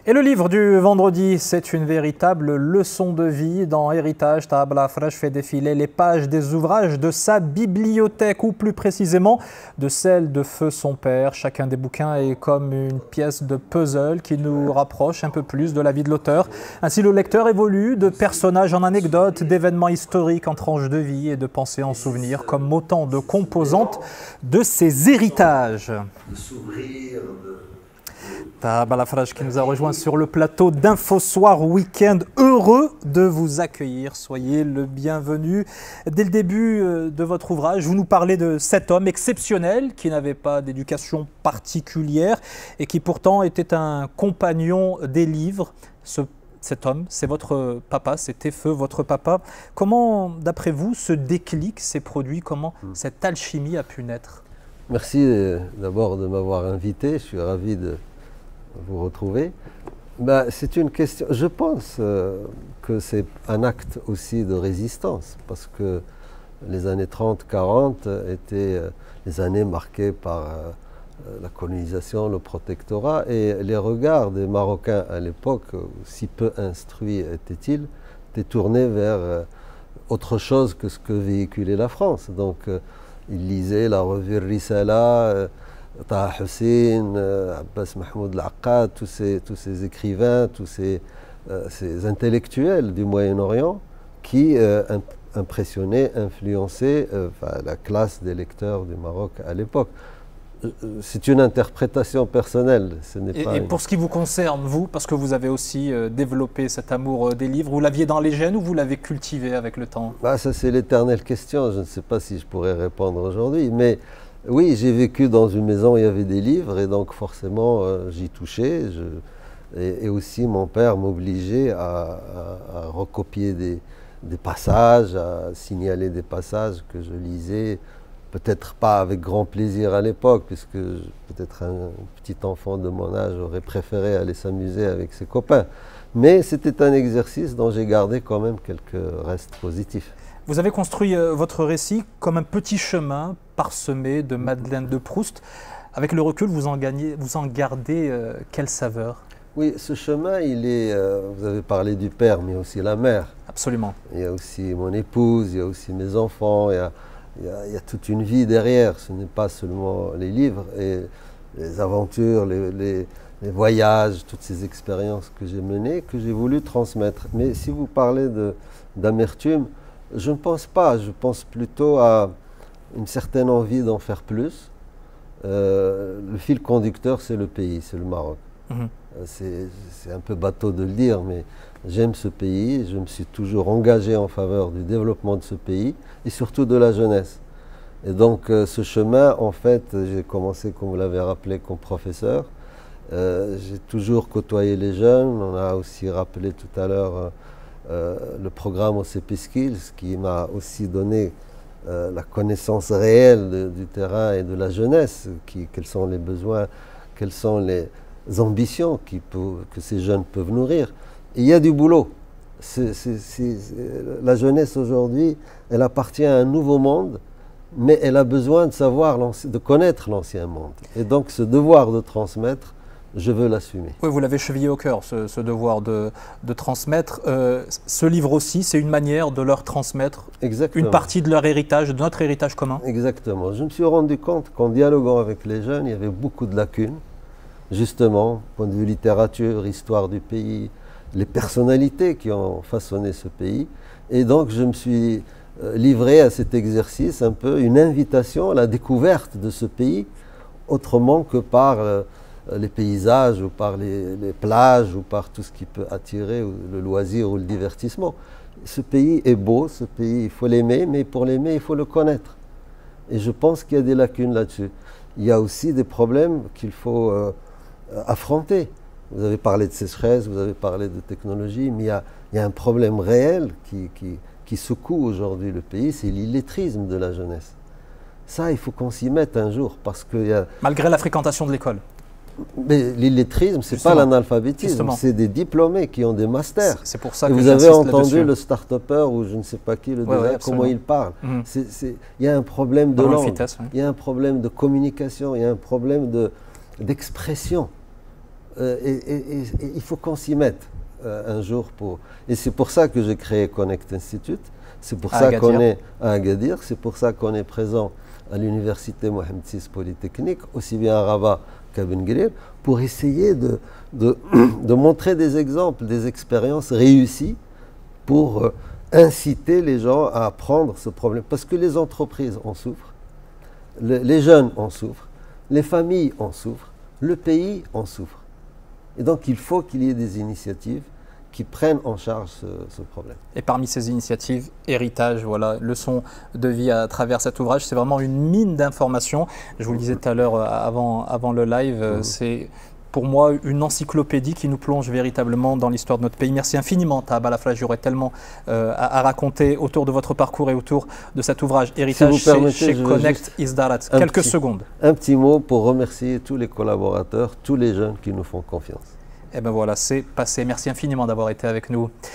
Et le livre du vendredi, c'est une véritable leçon de vie. Dans Héritage, Tahab El Afrach fait défiler les pages des ouvrages de sa bibliothèque, ou plus précisément de celle de feu son père. Chacun des bouquins est comme une pièce de puzzle qui nous rapproche un peu plus de la vie de l'auteur. Ainsi, le lecteur évolue de personnages en anecdotes, d'événements historiques en tranches de vie et de pensées en souvenirs, comme autant de composantes de ses héritages. Tahab El Afrach qui nous a rejoint sur le plateau d'Infosoir Week-end. Heureux de vous accueillir, soyez le bienvenu. Dès le début de votre ouvrage, vous nous parlez de cet homme exceptionnel qui n'avait pas d'éducation particulière et qui pourtant était un compagnon des livres. Cet homme, c'est votre papa, c'était Feu, votre papa. Comment, d'après vous, ce déclic s'est produit? Comment cette alchimie a pu naître? Merci d'abord de m'avoir invité, je suis ravi de vous retrouver. C'est une question, je pense que c'est un acte aussi de résistance, parce que les années 30-40 étaient les années marquées par la colonisation, le protectorat, et les regards des Marocains à l'époque, si peu instruits étaient-ils, étaient tournés vers autre chose que ce que véhiculait la France. Donc ils lisaient la revue Risala, Taha Hussein, Abbas Mahmoud Al-Aqad, tous ces écrivains, tous ces intellectuels du Moyen-Orient qui impressionnaient, influençaient la classe des lecteurs du Maroc à l'époque. C'est une interprétation personnelle. Et pour ce qui vous concerne, vous, parce que vous avez aussi développé cet amour des livres, vous l'aviez dans les gènes ou vous l'avez cultivé avec le temps? Ça, c'est l'éternelle question. Je ne sais pas si je pourrais répondre aujourd'hui, mais oui, j'ai vécu dans une maison où il y avait des livres et donc forcément j'y touchais. Et aussi mon père m'obligeait à recopier des passages, à signaler des passages que je lisais. Peut-être pas avec grand plaisir à l'époque, puisque peut-être un petit enfant de mon âge aurait préféré aller s'amuser avec ses copains. Mais c'était un exercice dont j'ai gardé quand même quelques restes positifs. Vous avez construit votre récit comme un petit chemin parsemé de Madeleine de Proust. Avec le recul, vous en gardez quelle saveur? Oui, ce chemin, vous avez parlé du père, mais aussi la mère. Absolument. Il y a aussi mon épouse, il y a aussi mes enfants, il y a toute une vie derrière. Ce n'est pas seulement les livres et les aventures, les voyages, toutes ces expériences que j'ai menées, que j'ai voulu transmettre. Mais si vous parlez d'amertume, je ne pense pas. Je pense plutôt à une certaine envie d'en faire plus. Le fil conducteur, c'est le pays, c'est le Maroc. C'est un peu bateau de le dire, mais j'aime ce pays. Je me suis toujours engagé en faveur du développement de ce pays et surtout de la jeunesse. Et donc ce chemin, en fait, j'ai commencé, comme vous l'avez rappelé, comme professeur. J'ai toujours côtoyé les jeunes. On a aussi rappelé tout à l'heure le programme OCP Skills qui m'a aussi donné la connaissance réelle du terrain et de la jeunesse, quels sont les besoins, quelles sont les ambitions que ces jeunes peuvent nourrir. Et il y a du boulot. La jeunesse aujourd'hui, elle appartient à un nouveau monde, mais elle a besoin de connaître l'ancien monde. Et donc ce devoir de transmettre, je veux l'assumer. Oui, vous l'avez chevillé au cœur, ce devoir de transmettre. Ce livre aussi, c'est une manière de leur transmettre une partie de leur héritage, de notre héritage commun. Exactement. Je me suis rendu compte qu'en dialoguant avec les jeunes, il y avait beaucoup de lacunes, justement, point de vue littérature, histoire du pays, les personnalités qui ont façonné ce pays. Et donc, je me suis livré à cet exercice, un peu une invitation à la découverte de ce pays, autrement que par les paysages ou par les plages ou par tout ce qui peut attirer le loisir ou le divertissement. Ce pays est beau, ce pays, il faut l'aimer, mais pour l'aimer, il faut le connaître. Et je pense qu'il y a des lacunes là-dessus. Il y a aussi des problèmes qu'il faut affronter. Vous avez parlé de sécheresse, vous avez parlé de technologie, mais il y a un problème réel qui secoue aujourd'hui le pays, c'est l'illettrisme de la jeunesse. Ça, il faut qu'on s'y mette un jour, parce que malgré la fréquentation de l'école. Mais l'illettrisme, ce n'est pas l'analphabétisme, c'est des diplômés qui ont des masters. C'est pour ça que vous avez entendu le start-upper ou je ne sais pas qui, comment il parle. Il y a un problème de langue, il y a un problème de communication, il y a un problème d'expression. Et il faut qu'on s'y mette un jour. Et c'est pour ça que j'ai créé Connect Institute. C'est pour ça qu'on est à Agadir. C'est pour ça qu'on est présent à l'université Mohamed VI Polytechnique, aussi bien à Rabat qu'à Ben Guerir, pour essayer de montrer des exemples, des expériences réussies pour inciter les gens à apprendre ce problème. Parce que les entreprises en souffrent, les jeunes en souffrent, les familles en souffrent, le pays en souffre. Et donc il faut qu'il y ait des initiatives qui prennent en charge ce problème. Et parmi ces initiatives, héritage, voilà, leçon de vie à travers cet ouvrage, c'est vraiment une mine d'informations. Je vous le disais tout à l'heure avant le live, c'est pour moi une encyclopédie qui nous plonge véritablement dans l'histoire de notre pays. Merci infiniment, Tahab Alafraj. J'aurais tellement à raconter autour de votre parcours et autour de cet ouvrage Héritage chez Connect Isdarat. Quelques secondes. Un petit mot pour remercier tous les collaborateurs, tous les jeunes qui nous font confiance. Et bien voilà, c'est passé. Merci infiniment d'avoir été avec nous.